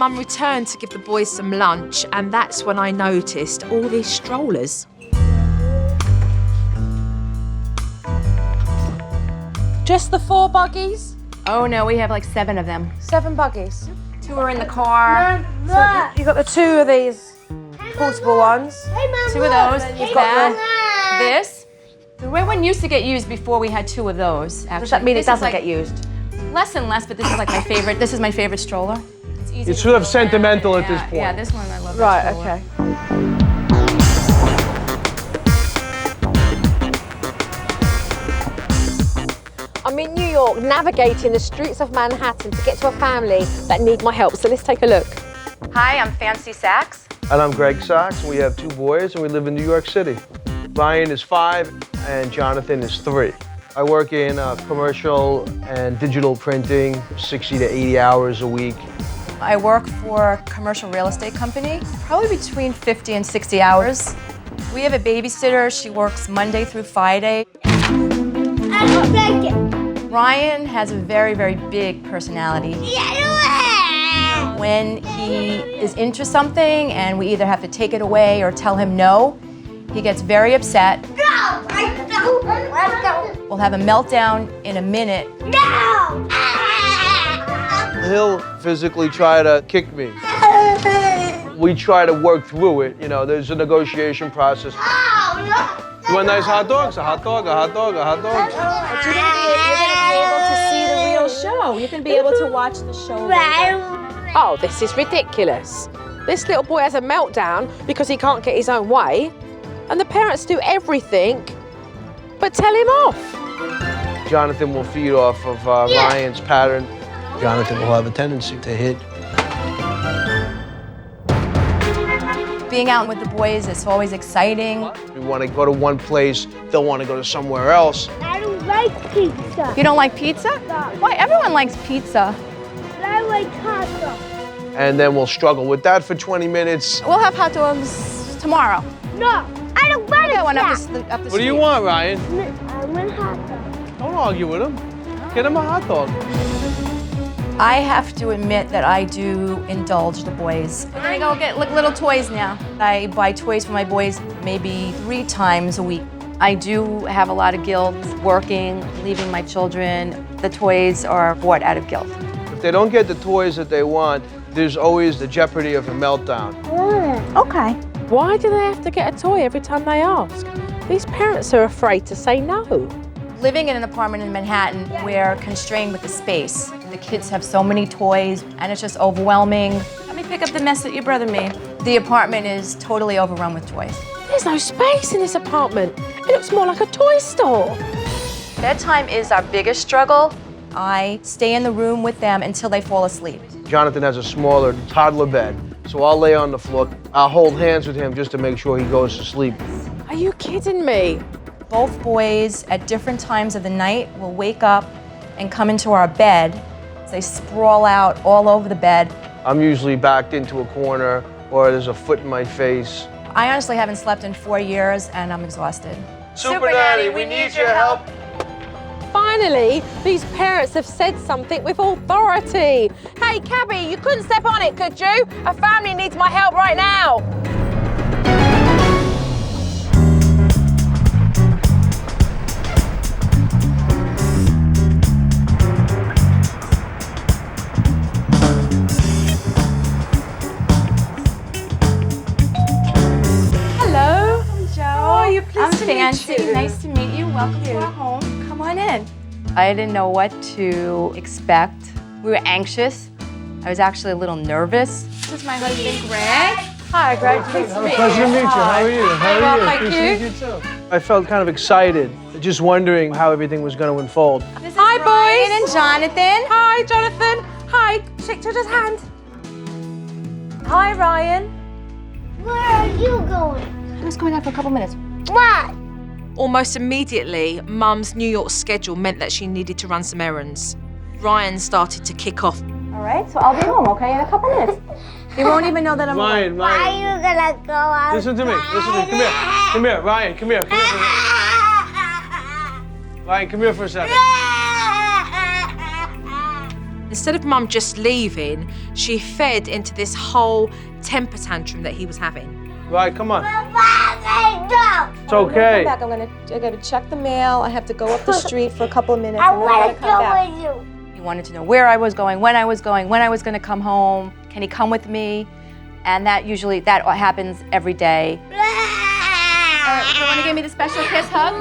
Mum returned to give the boys some lunch, and that's when I noticed all these strollers. Just the 4 buggies? Oh no, we have like 7 of them. 7 buggies. 2 are in the car. So you got the 2 of these portable ones. 2 of those. You've got this. The red one used to get used before we had 2 of those. Actually. Does that mean it This is doesn't like get used? Less and less, but this is like my favorite. This is my favorite stroller. It's easy. It's sort of sentimental at this Yeah, point. yeah, this one I love. that Right, stroller. okay. I'm in New York navigating the streets of Manhattan to get to a family that need my help, so let's take a look. Hi, I'm Fanci Sachs. And I'm Greg Sachs, and we have 2 boys, and we live in New York City. Ryan is 5, and Jonathan is 3. I work in commercial and digital printing, 60 to 80 hours a week. I work for a commercial real estate company, probably between 50 and 60 hours. We have a babysitter. She works Monday through Friday. I don't like it. Ryan has a very, very big personality. When he is into something and we either have to take it away or tell him no, he gets very upset. No! I don't. Let's go. We'll have a meltdown in a minute. No! He'll physically try to kick me. We try to work through it. You know, there's a negotiation process. You want nice hot dogs? A hot dog, a hot dog, a hot dog. But you're gonna be able to see the real show. You can be able to watch the show later. Oh, this is ridiculous. This little boy has a meltdown because he can't get his own way, and the parents do everything but tell him off. Jonathan will feed off of Ryan's pattern. Jonathan will have a tendency to hit. Being out with the boys is always exciting. We want to go to one place, they'll want to go to somewhere else. I don't like pizza. You don't like pizza? No. Why? Everyone likes pizza. But I like hot dogs. And then we'll struggle with that for 20 minutes. We'll have hot dogs tomorrow. No, I don't want We'll get one up that. the street. What do you want, Ryan? I want hot dogs. Don't argue with him. Get him a hot dog. I have to admit that I do indulge the boys. We're gonna go get little toys now. I buy toys for my boys maybe 3 times a week. I do have a lot of guilt working, leaving my children. The toys are bought out of guilt. If they don't get the toys that they want, there's always the jeopardy of a meltdown. Okay. Why do they have to get a toy every time they ask? These parents are afraid to say no. Living in an apartment in Manhattan, we're constrained with the space. The kids have so many toys, and it's just overwhelming. Let me pick up the mess that your brother made. The apartment is totally overrun with toys. There's no space in this apartment. It looks more like a toy store. Bedtime is our biggest struggle. I stay in the room with them until they fall asleep. Jonathan has a smaller toddler bed, so I'll lay on the floor. I'll hold hands with him just to make sure he goes to sleep. Are you kidding me? Both boys, at different times of the night, will wake up and come into our bed. They sprawl out all over the bed. I'm usually backed into a corner or there's a foot in my face. I honestly haven't slept in 4 years, and I'm exhausted. Supernanny, we need your help. Finally, these parents have said something with authority. Hey, Cabby, you couldn't step on it, could you? A family needs my help right now. Hello. Joe. How are you? Pleased I'm to meet Fanci. you. Nice to meet you. Welcome to our home. Come on in. I didn't know what to expect. We were anxious. I was actually a little nervous. This is my husband, Greg. Hi, Greg. Pleased to meet you. Pleasure to meet you. How are you? Very well, thank you. too. I felt kind of excited, just wondering how everything was going to unfold. This is Hi, Ryan boys. and Jonathan. Hi, Jonathan. Hi. Shake each other's hand. Hi, Ryan. Where are you going? I was going out for a couple minutes. What? Almost immediately, Mum's New York schedule meant that she needed to run some errands. Ryan started to kick off. All right, so I'll be home, okay, in a couple minutes. You won't even know that I'm Ryan, Why are Ryan, you gonna go out? listen to me. Listen to me. Come here. Come here, Ryan. Come here. Come here. Ryan, come here for a second. Instead of Mum just leaving, she fed into this whole temper tantrum that he was having. Right, come on. No. It's okay. I gotta check the mail. I have to go up the street for a couple of minutes. I and then I'm want to gonna come back. go with you. He wanted to know where I was going, when I was going, when I was gonna come home. Can he come with me? And that happens every day. You wanna give me the special kiss hug?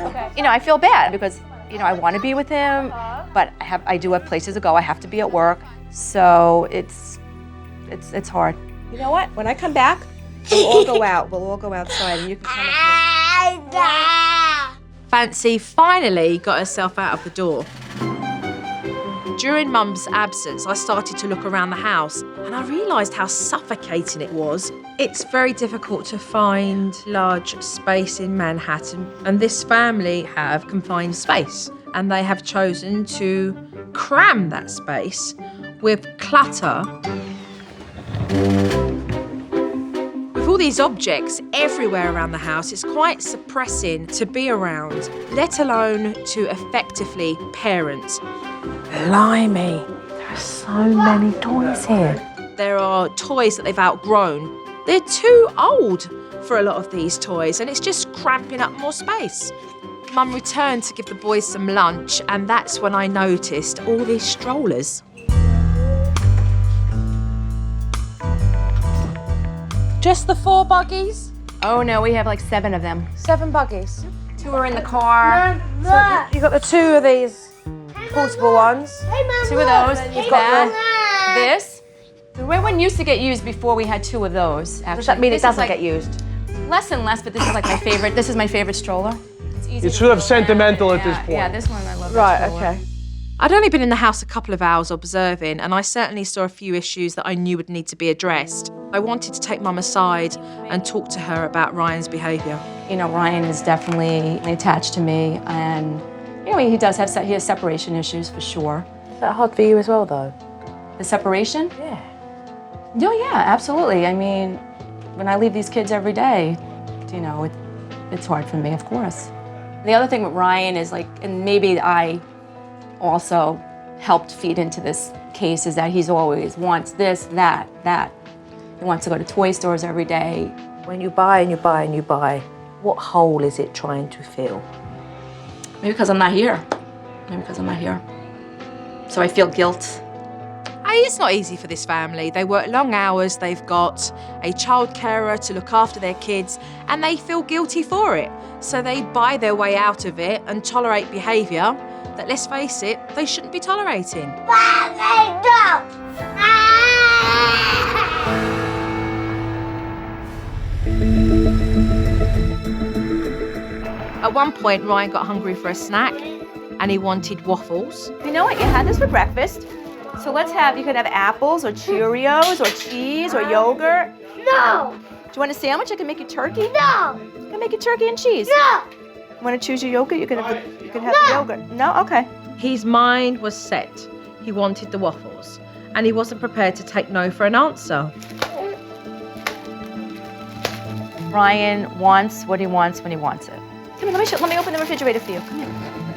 Okay. You know, I feel bad because, you know, I wanna be with him, but I do have places to go. I have to be at work. So it's hard. You know what? When I come back, we'll all go out. We'll all go outside and you can come with me. Fanci finally got herself out of the door. During Mum's absence, I started to look around the house and I realised how suffocating it was. It's very difficult to find large space in Manhattan, and this family have confined space, and they have chosen to cram that space with clutter. With all these objects everywhere around the house, it's quite suppressing to be around, let alone to effectively parent. Blimey, there are so many toys here. There are toys that they've outgrown. They're too old for a lot of these toys, and it's just cramping up more space. Mum returned to give the boys some lunch, and that's when I noticed all these strollers. Just the 4 buggies? Oh no, we have like 7 of them. 7 buggies. 2 are in the car. You got the 2 of these portable ones. 2 of those. You've got this. The red one used to get used before we had 2 of those. Actually. Does that mean This it is doesn't like get used? Less and less, but this is like my favorite. This is my favorite stroller. It's easy. It's sort of sentimental at Yeah, this point. Yeah, this one I love. Right, that stroller. okay. I'd only been in the house a couple of hours observing, and I certainly saw a few issues that I knew would need to be addressed. I wanted to take Mum aside and talk to her about Ryan's behaviour. You know, Ryan is definitely attached to me, and you know, he has separation issues for sure. Is that hard for you as well, though? The separation? Yeah. Oh yeah, absolutely. I mean, when I leave these kids every day, you know, it's hard for me, of course. The other thing with Ryan is like, and maybe I also helped feed into this case, is that he's always wants this, that. He wants to go to toy stores every day. When you buy and you buy and you buy, what hole is it trying to fill? Maybe because I'm not here. So I feel guilt. It's not easy for this family. They work long hours, they've got a child carer to look after their kids, and they feel guilty for it. So they buy their way out of it and tolerate behaviour that, let's face it, they shouldn't be tolerating. At one point, Ryan got hungry for a snack and he wanted waffles. You know what? You had this for breakfast. So you could have apples or Cheerios or cheese or yogurt. No. Do you want a sandwich? I can make you turkey. No. I can make you turkey and cheese. No. You want to choose your yogurt? You can have the yogurt. No? Okay. His mind was set. He wanted the waffles and he wasn't prepared to take no for an answer. Ryan wants what he wants when he wants it. Come here, let me open the refrigerator for you. Come here.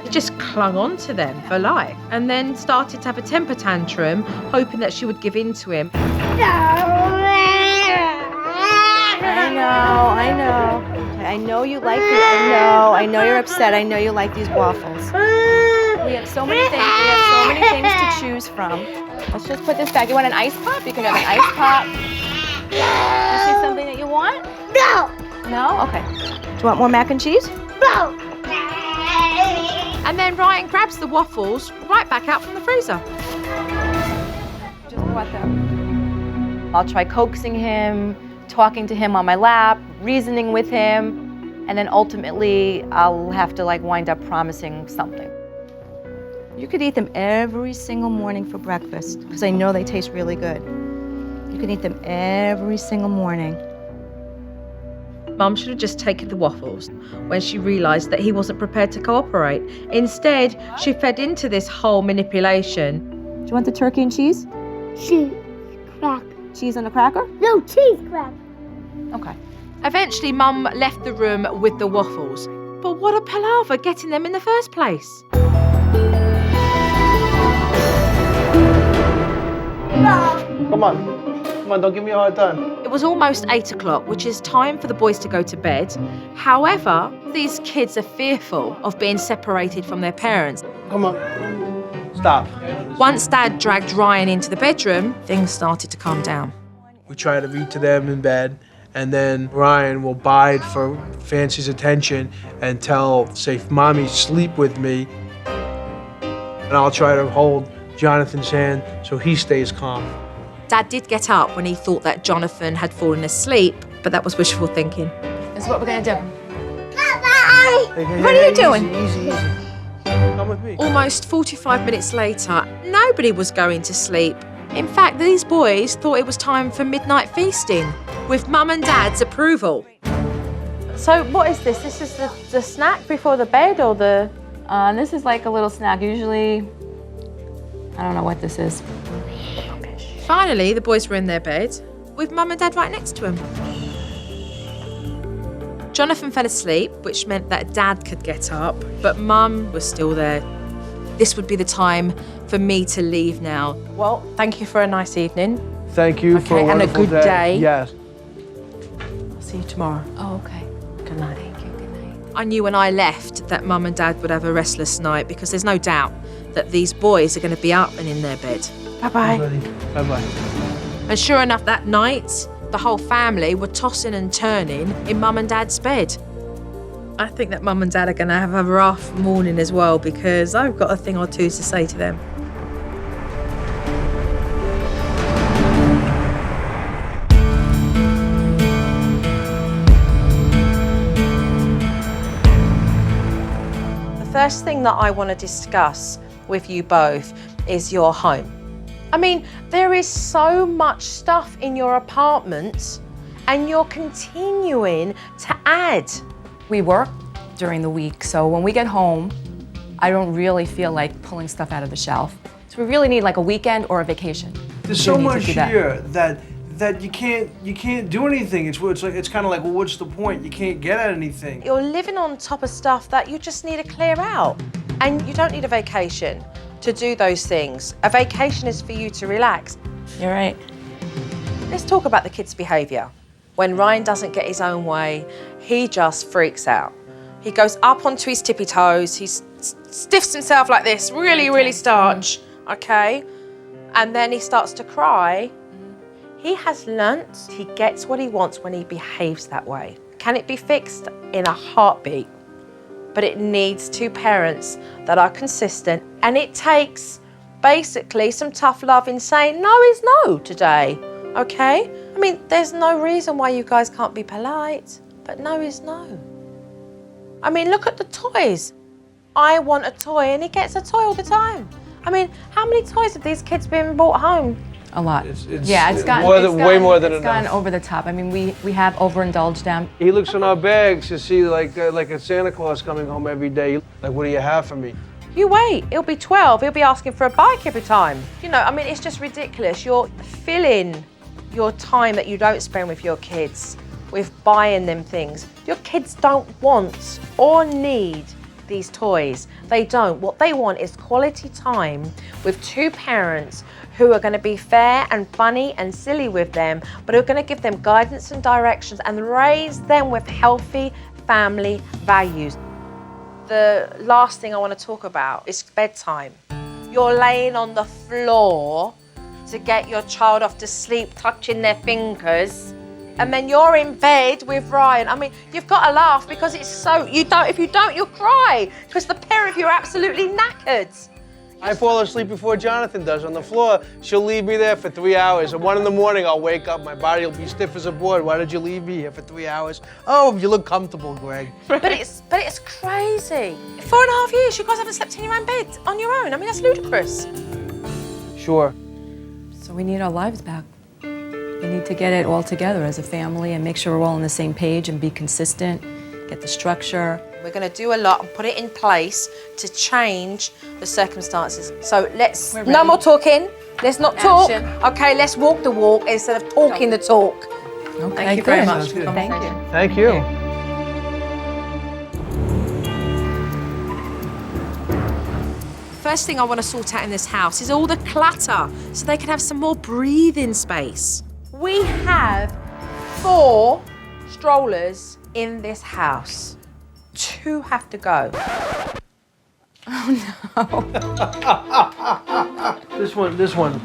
He just clung on to them for life and then started to have a temper tantrum, hoping that she would give in to him. I know. Okay, I know you like these. I know you're upset. I know you like these waffles. We have so many things to choose from. Let's just put this back. You want an ice pop? You can have an ice pop. You see something that you want? No. No? Okay. Do you want more mac and cheese? No. And then Ryan grabs the waffles right back out from the freezer. Just what them? I'll try coaxing him, talking to him on my lap, reasoning with him, and then ultimately I'll have to wind up promising something. You could eat them every single morning for breakfast because I know they taste really good. You can eat them every single morning. Mum should have just taken the waffles when she realised that he wasn't prepared to cooperate. Instead, she fed into this whole manipulation. Do you want the turkey and cheese? Cheese crack. Cheese on a cracker? No, cheese crack. Okay. Eventually, Mum left the room with the waffles. But what a palaver getting them in the first place. dog. Come on. Come on, don't give me a hard time. It was almost 8 o'clock, which is time for the boys to go to bed. However, these kids are fearful of being separated from their parents. Come on. Stop. Once Dad dragged Ryan into the bedroom, things started to calm down. We try to read to them in bed, and then Ryan will bide for Fanci's attention and say, Mommy, sleep with me. And I'll try to hold Jonathan's hand so he stays calm. Dad did get up when he thought that Jonathon had fallen asleep, but that was wishful thinking. This is what we're gonna do. Bye-bye. What are you doing? Easy. Come with me. Almost 45 minutes later, nobody was going to sleep. In fact, these boys thought it was time for midnight feasting, with Mum and Dad's approval. So what is this? This is the snack before the bed, or the... This is like a little snack. Usually, I don't know what this is. Finally, the boys were in their bed, with Mum and Dad right next to them. Jonathon fell asleep, which meant that Dad could get up, but Mum was still there. This would be the time for me to leave now. Well, thank you for a nice evening. Thank you for a and a wonderful good day. Yes. I'll see you tomorrow. Oh, okay. Good night. Thank you. Good night. I knew when I left that Mum and Dad would have a restless night, because there's no doubt that these boys are going to be up and in their bed. Bye-bye. Bye-bye. And sure enough, that night, the whole family were tossing and turning in Mum and Dad's bed. I think that Mum and Dad are going to have a rough morning as well, because I've got a thing or two to say to them. The first thing that I want to discuss with you both is your home. I mean, there is so much stuff in your apartment, and you're continuing to add. We work during the week, so when we get home, I don't really feel like pulling stuff out of the shelf. So we really need like a weekend or a vacation. There's We so need to much do that. here that you can't do anything. It's kind of like, well, what's the point? You can't get at anything. You're living on top of stuff that you just need to clear out. And you don't need a vacation to do those things. A vacation is for you to relax. You're right. Let's talk about the kids' behaviour. When Ryan doesn't get his own way, he just freaks out. He goes up onto his tippy toes, he stiffs himself like this, really starch, okay? And then he starts to cry. He has learnt he gets what he wants when he behaves that way. Can it be fixed? In a heartbeat. But it needs two parents that are consistent, and it takes basically some tough love in saying no is no today, okay? I mean, there's no reason why you guys can't be polite, but no is no. I mean, look at the toys. I want a toy, and he gets a toy all the time. I mean, how many toys have these kids been brought home? A lot. It's Way more than it's enough. gone over the top. I mean, we have overindulged them. He looks in our bags to see like a Santa Claus coming home every day. Like, what do you have for me? You wait, he'll be 12, he'll be asking for a bike every time. You know, I mean, it's just ridiculous. You're filling your time that you don't spend with your kids with buying them things. Your kids don't want or need these toys. They don't. What they want is quality time with two parents who are going to be fair and funny and silly with them, but who are going to give them guidance and directions and raise them with healthy family values. The last thing I want to talk about is bedtime. You're laying on the floor to get your child off to sleep, touching their fingers, and then you're in bed with Ryan. I mean, you've got to laugh because it's so, if you don't, you'll cry because the pair of you are absolutely knackered. I fall asleep before Jonathan does on the floor. She'll leave me there for 3 hours. At 1 in the morning, I'll wake up. My body will be stiff as a board. Why did you leave me here for 3 hours? Oh, you look comfortable, Greg. But it's crazy. 4.5 years, you guys haven't slept in your own bed on your own. I mean, that's ludicrous. Sure. So we need our lives back. We need to get it all together as a family and make sure we're all on the same page and be consistent, get the structure. We're going to do a lot and put it in place to change the circumstances. So no more talking. Let's not talk. Action. Okay, let's walk the walk instead of talking the talk. Okay, Thank you very much. Sounds good. Thank you. Thank you. first thing I want to sort out in this house is all the clutter so they can have some more breathing space. We have 4 strollers in this house. 2 have to go. Oh no. This one.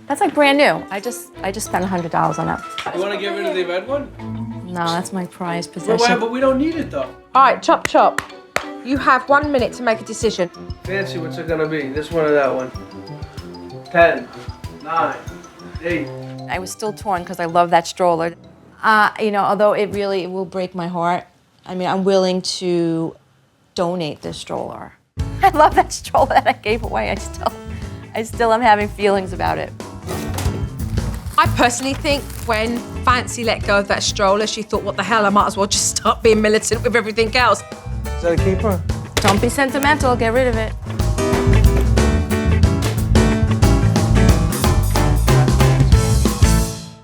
That's like brand new. I just spent $100 on that. You want to get rid of the red one? No, that's my prized possession. Well, but we don't need it though. All right, chop, chop. You have 1 minute to make a decision. Fancy, what's it gonna be? This one or that one? 10, 9, 8. I was still torn because I love that stroller. You know, although it will break my heart. I mean, I'm willing to donate this stroller. I love that stroller that I gave away. I still am having feelings about it. I personally think when Fancy let go of that stroller, she thought, what the hell, I might as well just start being militant with everything else. Is that a keeper? Don't be sentimental, get rid of it.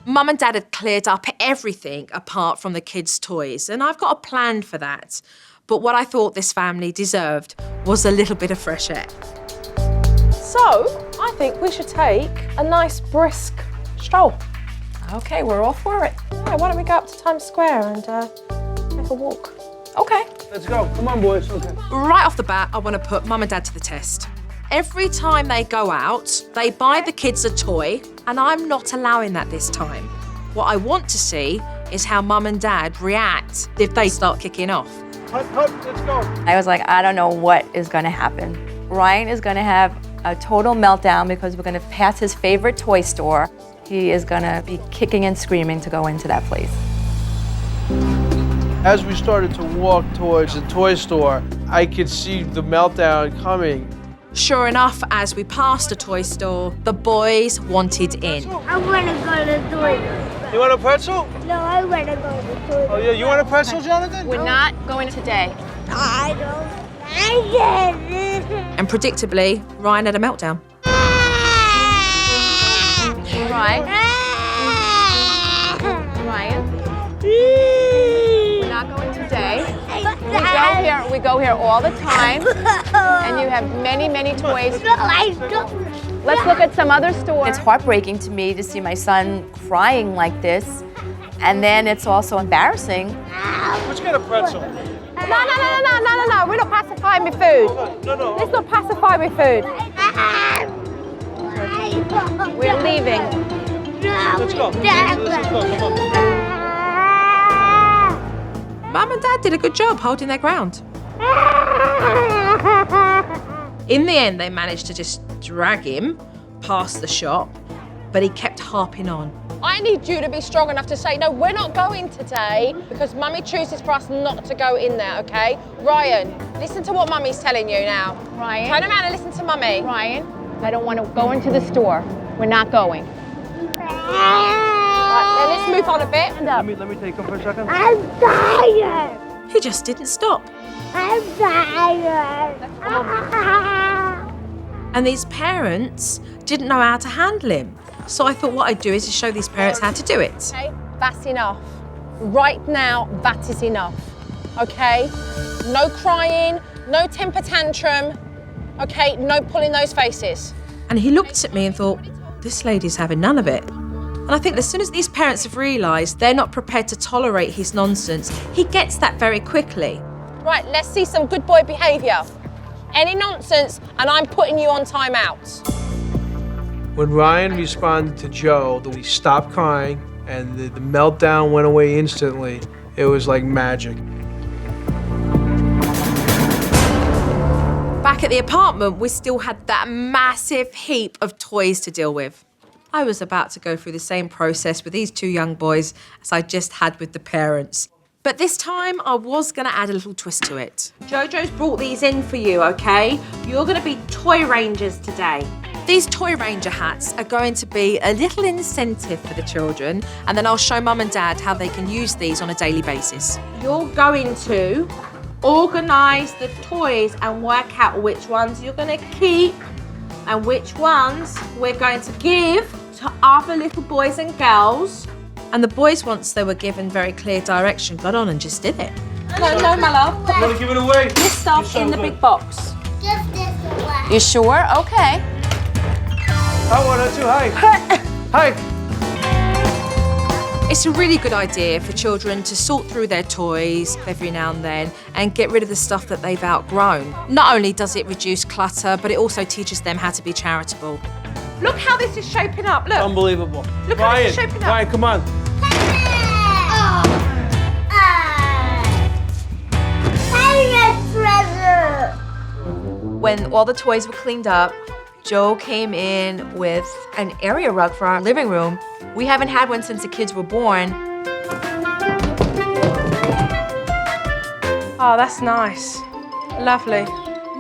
Mum and Dad had cleared up everything apart from the kids' toys, and I've got a plan for that. But what I thought this family deserved was a little bit of fresh air. So, I think we should take a nice brisk stroll. Okay, we're all for it. Yeah, why don't we go up to Times Square and take a walk? Okay. Let's go. Come on, boys. Okay. Right off the bat, I want to put Mum and Dad to the test. Every time they go out, they buy the kids a toy, and I'm not allowing that this time. What I want to see is how Mum and Dad react if they start kicking off. Let's go. I was like, I don't know what is gonna happen. Ryan is gonna have a total meltdown because we're gonna pass his favorite toy store. He is gonna be kicking and screaming to go into that place. As we started to walk towards the toy store, I could see the meltdown coming. Sure enough, as we passed a toy store, the boys wanted in. I want to go to the toilet. You want a pretzel? No, I want to go to the toilet. Oh yeah, you want a pretzel, Jonathan? We're not going today. I don't like it. And predictably, Ryan had a meltdown. Ryan? We're not going today. We go here all the time, and you have many, many toys. No, I don't. Let's look at some other stores. It's heartbreaking to me to see my son crying like this, and then it's also embarrassing. Let's get a pretzel. No, we're not pacifying with food. No. Let's not pacify with food. We're leaving. Let's go. Let's go. Come on. Mum and Dad did a good job holding their ground. In the end, they managed to just drag him past the shop, but he kept harping on. I need you to be strong enough to say, no, we're not going today because Mummy chooses for us not to go in there, okay? Ryan, listen to what Mummy's telling you now. Ryan? Turn around and listen to Mummy. Ryan, I don't want to go into the store. We're not going. Right, then let's move on a bit. Let me take him for a second. I'm tired. He just didn't stop. I'm tired. And these parents didn't know how to handle him. So I thought what I'd do is to show these parents how to do it. Okay, that's enough. Right now, that is enough, okay? No crying, no temper tantrum, okay? No pulling those faces. And he looked at me and thought, this lady's having none of it. And I think as soon as these parents have realised they're not prepared to tolerate his nonsense, he gets that very quickly. Right, let's see some good boy behaviour. Any nonsense, and I'm putting you on timeout. When Ryan responded to Joe, he stopped crying and the meltdown went away instantly. It was like magic. Back at the apartment, we still had that massive heap of toys to deal with. I was about to go through the same process with these 2 young boys as I just had with the parents. But this time, I was going to add a little twist to it. Jojo's brought these in for you, okay? You're going to be toy rangers today. These toy ranger hats are going to be a little incentive for the children, and then I'll show Mum and Dad how they can use these on a daily basis. You're going to organise the toys and work out which ones you're going to keep and which ones we're going to give to other little boys and girls. And the boys, once they were given very clear direction, got on and just did it. No, my love. You want to give it away? This stuff in the big box. Give this away. You sure? Okay. I want to too. Hi. Hi. It's a really good idea for children to sort through their toys every now and then and get rid of the stuff that they've outgrown. Not only does it reduce clutter, but it also teaches them how to be charitable. Look how this is shaping up, look. Unbelievable. Look how this is shaping up. Ryan, come on. When all the toys were cleaned up, Joe came in with an area rug for our living room. We haven't had one since the kids were born. Oh, that's nice. Lovely.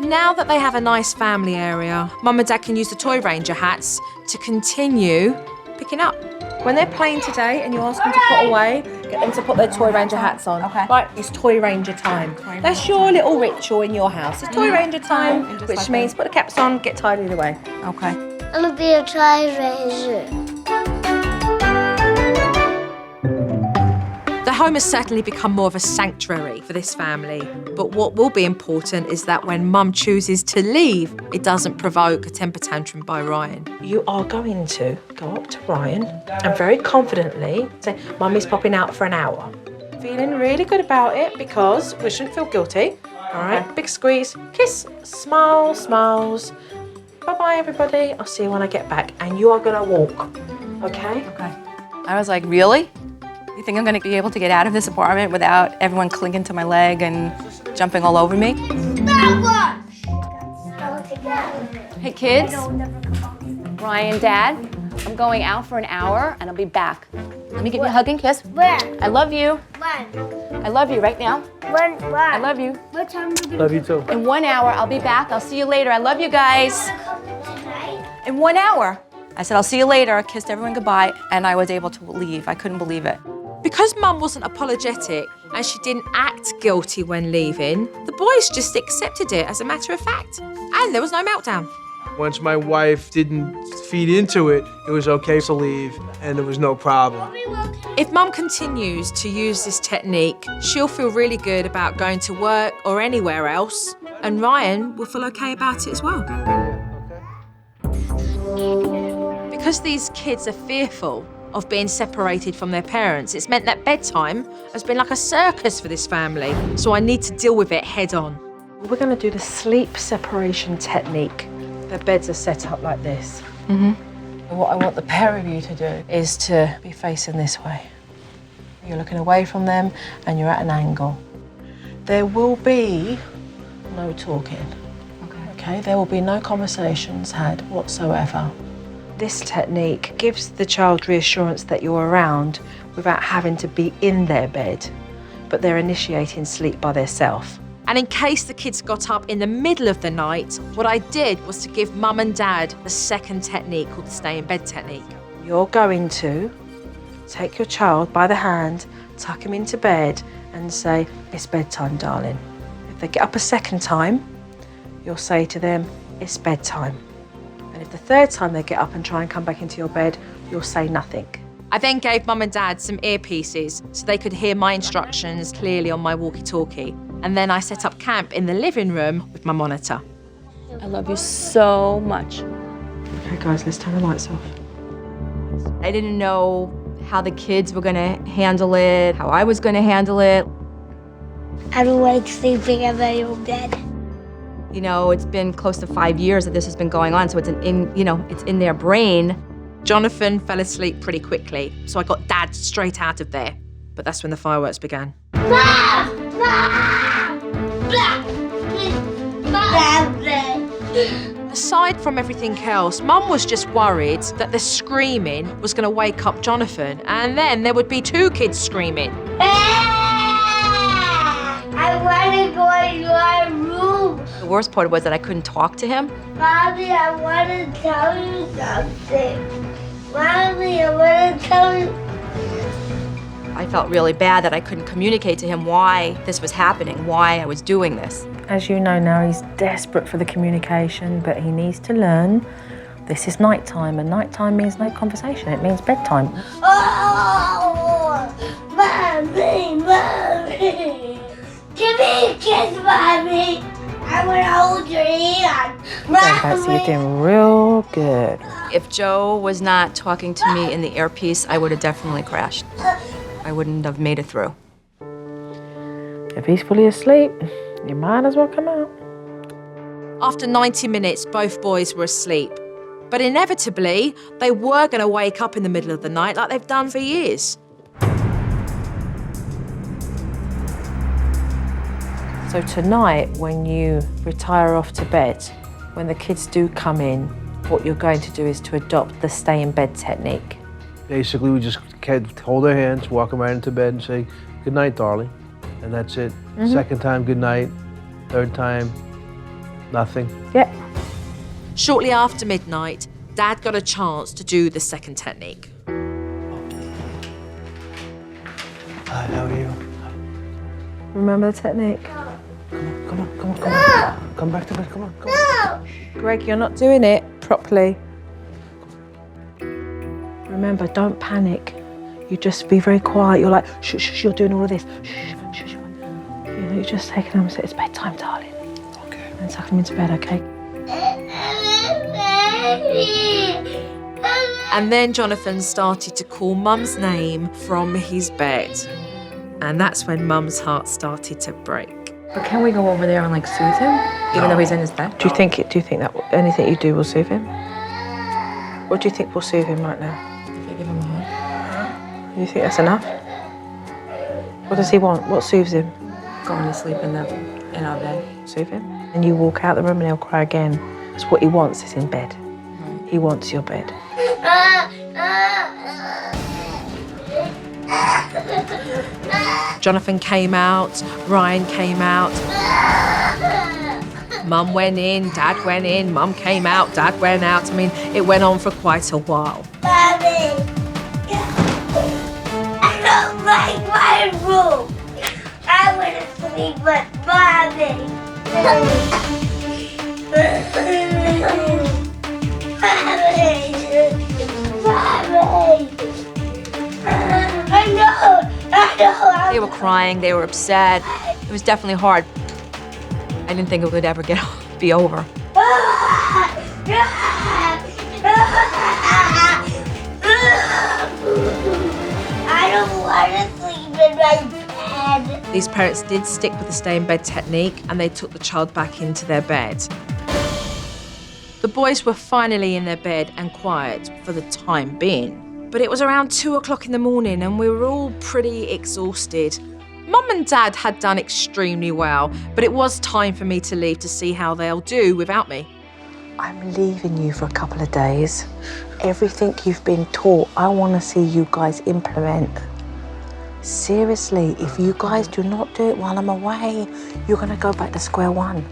Now that they have a nice family area, Mum and Dad can use the Toy Ranger hats to continue picking up. When they're playing today and you ask them to put away, get them to put their Toy Ranger hats on. Okay. Right, it's Toy Ranger time. That's your little ritual in your house. It's Toy Ranger time, Just which like means put the caps on, get tidied away. Okay. I'm gonna be a Toy Ranger. The home has certainly become more of a sanctuary for this family, but what will be important is that when Mum chooses to leave, it doesn't provoke a temper tantrum by Ryan. You are going to go up to Ryan and very confidently say, Mummy's popping out for an hour. Feeling really good about it because we shouldn't feel guilty. All right, big squeeze, kiss, smile, smiles. Bye-bye, everybody. I'll see you when I get back. And you are gonna walk, okay? Okay. I was like, really? You think I'm gonna be able to get out of this apartment without everyone clinging to my leg and jumping all over me? Hey kids, Ryan, Dad, I'm going out for an hour and I'll be back. Let me give you a hug and kiss. Where? I love you. When? I love you right now. When? I love you. What time are you Love you too. In 1 hour, I'll be back. I'll see you later. I love you guys. tonight? In 1 hour. I said, I'll see you later. I kissed everyone goodbye and I was able to leave. I couldn't believe it. Because Mum wasn't apologetic and she didn't act guilty when leaving, the boys just accepted it as a matter of fact. And there was no meltdown. Once my wife didn't feed into it, it was okay to leave, and there was no problem. If Mum continues to use this technique, she'll feel really good about going to work or anywhere else, and Ryan will feel okay about it as well. Because these kids are fearful of being separated from their parents, it's meant that bedtime has been like a circus for this family, so I need to deal with it head on. We're going to do the sleep separation technique. Their beds are set up like this. What I want the pair of you to do is to be facing this way. You're looking away from them and you're at an angle. There will be no talking. Okay? There will be no conversations had whatsoever. This technique gives the child reassurance that you're around without having to be in their bed, but they're initiating sleep by themselves. And in case the kids got up in the middle of the night, what I did was to give Mum and Dad the second technique called the stay in bed technique. You're going to take your child by the hand, tuck him into bed and say, it's bedtime, darling. If they get up a second time, you'll say to them, it's bedtime. And if the third time they get up and try and come back into your bed, you'll say nothing. I then gave Mum and Dad some earpieces so they could hear my instructions clearly on my walkie-talkie. And then I set up camp in the living room with my monitor. I love you so much. Okay, guys, let's turn the lights off. I didn't know how the kids were gonna handle it, how I was gonna handle it. Everyone's sleeping in their own bed. You know, it's been close to 5 years that this has been going on, so it's it's in their brain. Jonathon fell asleep pretty quickly, so I got Dad straight out of there. But that's when the fireworks began. Aside from everything else, Mum was just worried that the screaming was going to wake up Jonathon, and then there would be two kids screaming. I want to go in your room. The worst part was that I couldn't talk to him. Mommy, I want to tell you something. Mommy, I want to tell you. I felt really bad that I couldn't communicate to him why this was happening, why I was doing this. As you know now, he's desperate for the communication, but he needs to learn this is nighttime, and nighttime means no conversation. It means bedtime. Oh, Mommy, Mommy. Give me a kiss, Mommy. I want to hold your hand. Fancy, you're doing real good. If Joe was not talking to me in the earpiece, I would have definitely crashed. I wouldn't have made it through. If he's fully asleep, you might as well come out. After 90 minutes, both boys were asleep. But inevitably, they were going to wake up in the middle of the night like they've done for years. So tonight, when you retire off to bed, when the kids do come in, what you're going to do is to adopt the stay in bed technique. Basically, we just hold their hands, walk them right into bed and say, "Good night, darling." And that's it. Second time, good night. Third time, nothing. Yep. Shortly after midnight, Dad got a chance to do the second technique. Hi, how are you? Remember the technique? Come on. Come back to bed, come on. Greg, you're not doing it properly. Remember, don't panic. You just be very quiet. You're like, shh, shh, you're doing all of this. Shh, shh, shh. You're just taking them and say, it's bedtime, darling. Okay. And tuck them into bed, okay? And then Jonathon started to call Mum's name from his bed. And that's when Mum's heart started to break. But can we go over there and like soothe him, even though he's in his bed? Do you think that anything you do will soothe him? What do you think will soothe him right now? If I give him a hug. Do you think that's enough? What does he want? What soothes him? Going to sleep in our bed. Soothe him. And you walk out the room and he'll cry again. Because what he wants is in bed. He wants your bed. Jonathon came out, Ryan came out. Mum went in, Dad went in, Mum came out, Dad went out. I mean, it went on for quite a while. Mommy, I don't like my room. I want to sleep with Mommy. They were crying, they were upset. It was definitely hard. I didn't think it would ever be over. I don't want to sleep in my bed. These parents did stick with the stay in bed technique and they took the child back into their bed. The boys were finally in their bed and quiet for the time being. But it was around 2 o'clock in the morning and we were all pretty exhausted. Mum and Dad had done extremely well, but it was time for me to leave to see how they'll do without me. I'm leaving you for a couple of days. Everything you've been taught, I want to see you guys implement. Seriously, if you guys do not do it while I'm away, you're going to go back to square one.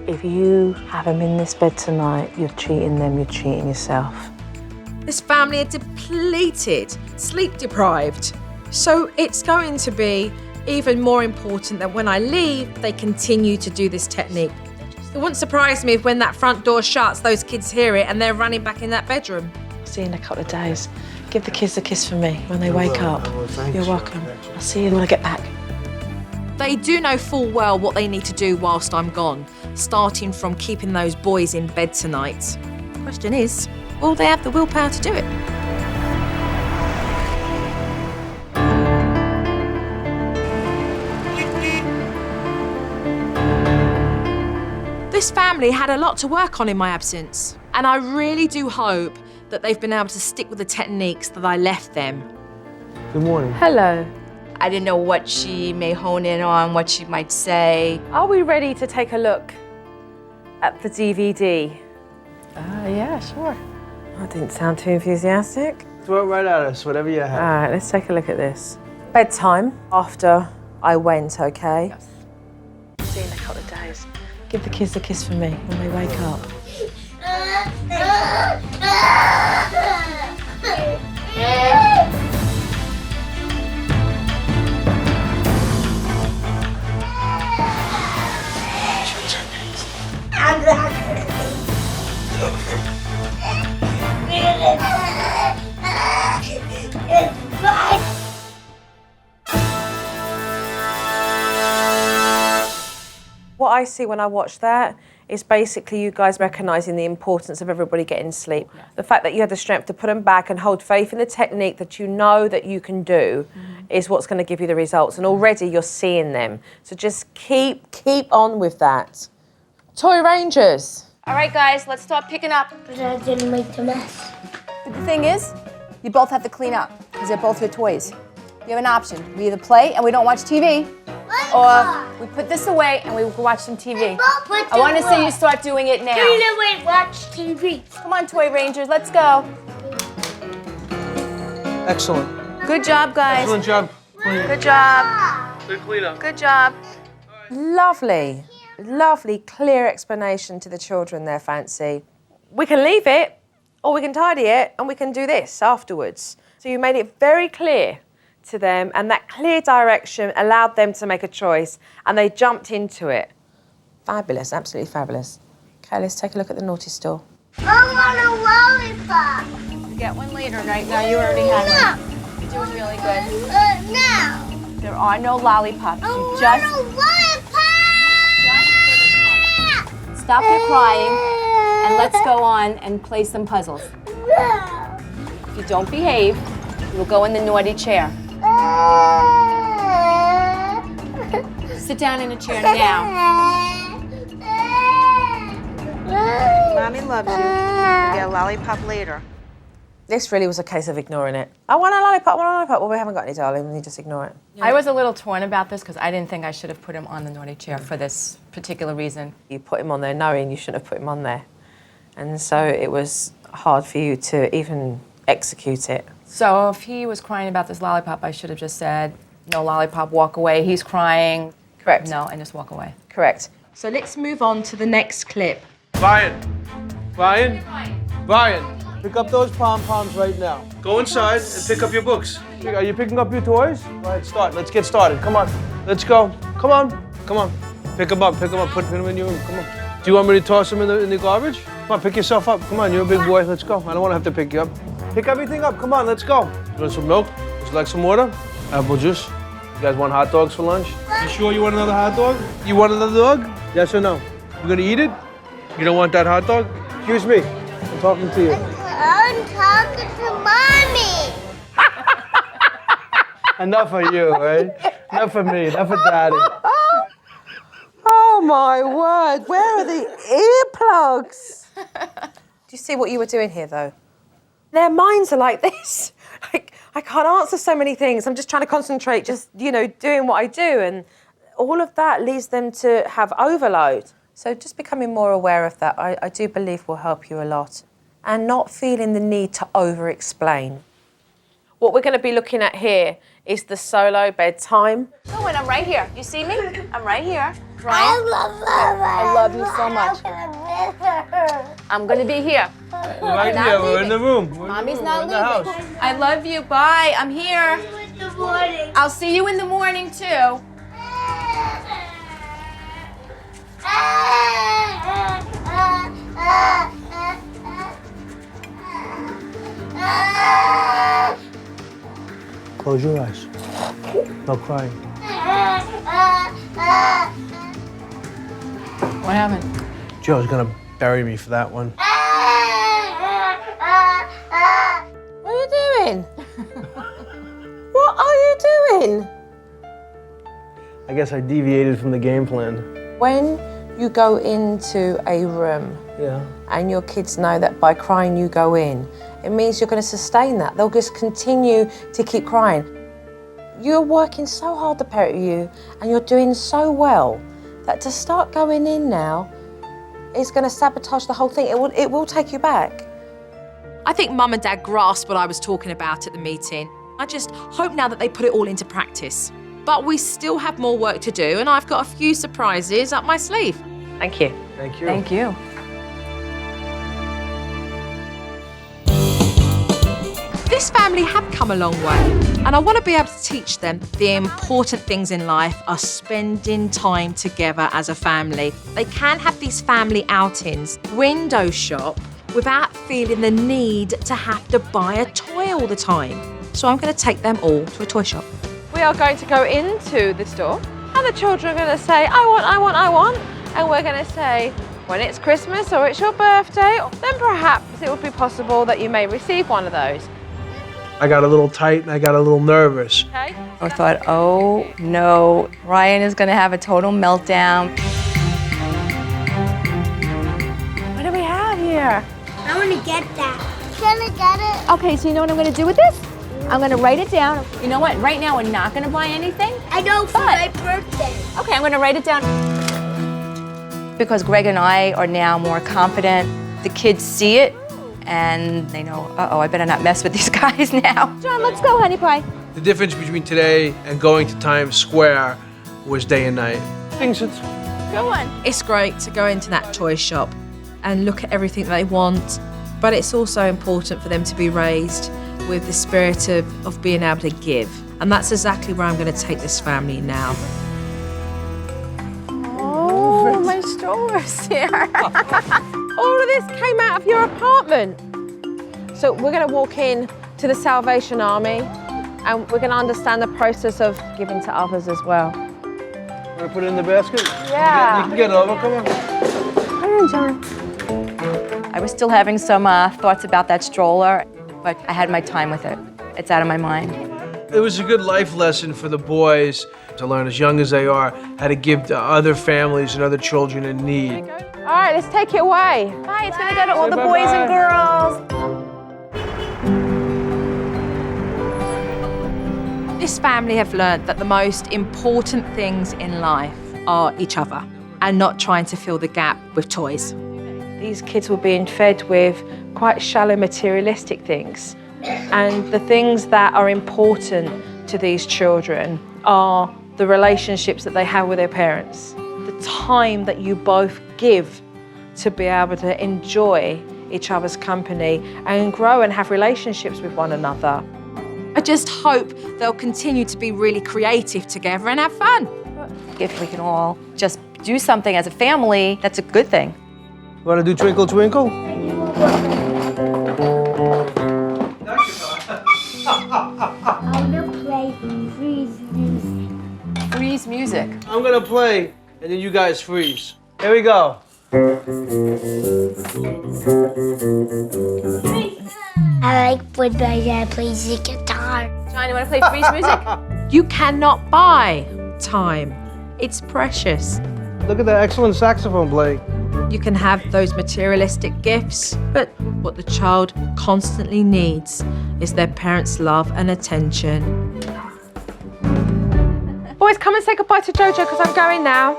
If you have them in this bed tonight, you're cheating them, you're cheating yourself. This family are depleted, sleep deprived. So it's going to be even more important that when I leave, they continue to do this technique. It wouldn't surprise me if when that front door shuts, those kids hear it and they're running back in that bedroom. See you in a couple of days. Give the kids a kiss for me when they wake up. You're welcome. I'll see you when I get back. They do know full well what they need to do whilst I'm gone, starting from keeping those boys in bed tonight. The question is, will they have the willpower to do it? This family had a lot to work on in my absence, and I really do hope that they've been able to stick with the techniques that I left them. Good morning. Hello. I didn't know what she may hone in on, what she might say. Are we ready to take a look at the DVD? Yeah, sure. That didn't sound too enthusiastic. Throw it right at us, whatever you All have. right, let's take a look at this. Bedtime after I went, okay? Yes. See you in a couple of days. Give the kids a kiss for me when they wake up. I'm not It's fine. What I see when I watch that is basically you guys recognising the importance of everybody getting sleep. Yes. The fact that you had the strength to put them back and hold faith in the technique that you know that you can do is what's going to give you the results. And already you're seeing them. So just keep on with that. Toy Rangers. All right, guys, let's start picking up. But I didn't make the mess. But the thing is, you both have to clean up because they're both your toys. You have an option. We either play and we don't watch TV, or we put this away and we watch some TV. I want to see you start doing it now. Clean away, watch TV. Come on, Toy Rangers, let's go. Excellent. Good job, guys. Excellent job. Good job. Good cleanup. Good job. Lovely, lovely, clear explanation to the children there, Fanci. We can leave it, or we can tidy it, and we can do this afterwards. So you made it very clear to them, and that clear direction allowed them to make a choice, and they jumped into it. Fabulous, absolutely fabulous. Okay, let's take a look at the naughty store. I want a lollipop. Get one later, right? Now you already had one. You're doing really good. Now. There are no lollipops. I You want just a lollipop. stop your crying and let's go on and play some puzzles. If you don't behave, you will go in the naughty chair. Sit down in a chair now. Mommy loves you. Get a lollipop later. This really was a case of ignoring it. I want a lollipop, I want a lollipop. Well, we haven't got any, darling. You just ignore it. I was a little torn about this because I didn't think I should have put him on the naughty chair for this particular reason. You put him on there knowing you shouldn't have put him on there. And so it was hard for you to even execute it. So if he was crying about this lollipop, I should have just said, no lollipop, walk away. He's crying. Correct. No, and just walk away. Correct. So let's move on to the next clip. Brian. Pick up those pom-poms right now. Go inside and pick up your books. Are you picking up your toys? All right, start. Let's get started. Come on. Let's go. Come on. Pick them up. Put them in your room. Come on. Do you want me to toss them in the garbage? Come on, pick yourself up. Come on, you're a big boy. Let's go. I don't want to have to pick you up. Pick everything up. Come on, let's go. You want some milk? Would you like some water? Apple juice? You guys want hot dogs for lunch? You sure you want another hot dog? You want another dog? Yes or no? You gonna eat it? You don't want that hot dog? Excuse me. I'm talking to you. I'm talking to Mommy. Enough of you, right? Enough of me. Enough of Daddy. Oh my word, where are the earplugs? Do you see what you were doing here though? Their minds are like this. I can't answer so many things. I'm just trying to concentrate, just, doing what I do. And all of that leads them to have overload. So just becoming more aware of that, I do believe will help you a lot. And not feeling the need to over-explain. What we're going to be looking at here is the solo bedtime. Oh, and I'm right here. You see me? I'm right here. I love you so much. I'm going to be here. Right here, we're in the room. Mommy's not leaving. We're in the leaving. house. I love you. Bye. I'm here. in the morning. I'll see you in the morning, too. Close your eyes. No crying. What happened? Joe's gonna bury me for that one. What are you doing? What are you doing? I guess I deviated from the game plan. When you go into a room and your kids know that by crying you go in, it means you're going to sustain that. They'll just continue to keep crying. You're working so hard, the pair of you, and you're doing so well that to start going in now is going to sabotage the whole thing. It will take you back. I think Mum and Dad grasped what I was talking about at the meeting. I just hope now that they put it all into practice. But we still have more work to do, and I've got a few surprises up my sleeve. Thank you. Thank you. Thank you. This family have come a long way, and I want to be able to teach them the important things in life are spending time together as a family. They can have these family outings, window shop, without feeling the need to have to buy a toy all the time. So I'm going to take them all to a toy shop. We are going to go into the store, and the children are going to say, I want, and we're going to say, when it's Christmas or it's your birthday, then perhaps it would be possible that you may receive one of those. I got a little tight and I got a little nervous. Okay? I thought, oh no, Ryan is gonna have a total meltdown. What do we have here? I want to get that. Can I get it? Okay, so you know what I'm gonna do with this? I'm gonna write it down. You know what, right now we're not gonna buy anything. I know for my birthday. Okay, I'm gonna write it down. Because Greg and I are now more confident, the kids see it and they know, uh-oh, I better not mess with these guys now. John, let's go, honey pie. The difference between today and going to Times Square was day and night. Go on. It's great to go into that toy shop and look at everything they want, but it's also important for them to be raised with the spirit of being able to give. And that's exactly where I'm going to take this family now. Oh, my strollers here. All of this came out of your apartment. So we're going to walk in to the Salvation Army and we're going to understand the process of giving to others as well. Want to put it in the basket? Yeah. You can get over, come on. Come on, John. I was still having some thoughts about that stroller, but I had my time with it. It's out of my mind. It was a good life lesson for the boys to learn as young as they are how to give to other families and other children in need. All right, let's take it away. Bye, it's gonna go to all the bye-bye. boys and girls. This family have learned that the most important things in life are each other and not trying to fill the gap with toys. These kids were being fed with quite shallow materialistic things. And the things that are important to these children are the relationships that they have with their parents, the time that you both give to be able to enjoy each other's company and grow and have relationships with one another. I just hope they'll continue to be really creative together and have fun. If we can all just do something as a family, that's a good thing. Want to do Twinkle Twinkle? I want to play freeze music. Freeze music. I'm going to play and then you guys freeze. Here we go. I like when my dad plays the guitar. John, you wanna play freeze music? You cannot buy time. It's precious. Look at that excellent saxophone playing. You can have those materialistic gifts, but what the child constantly needs is their parents' love and attention. Boys, come and say goodbye to Jojo because I'm going now.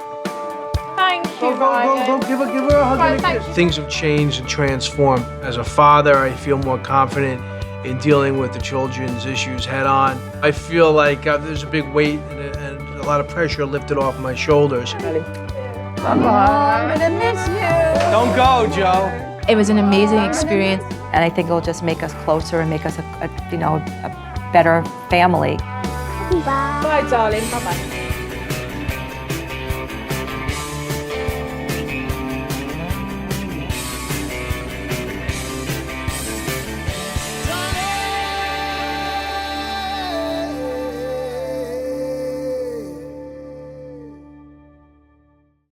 Thank you, Ryan. Go, give her a hug and a kiss. Things have changed and transformed. As a father, I feel more confident in dealing with the children's issues head on. I feel like there's a big weight and a lot of pressure lifted off my shoulders. I'm gonna miss you. Don't go, Joe. It was an amazing experience, and I think it'll just make us closer and make us a better family. Bye. Bye, darling. Bye-bye.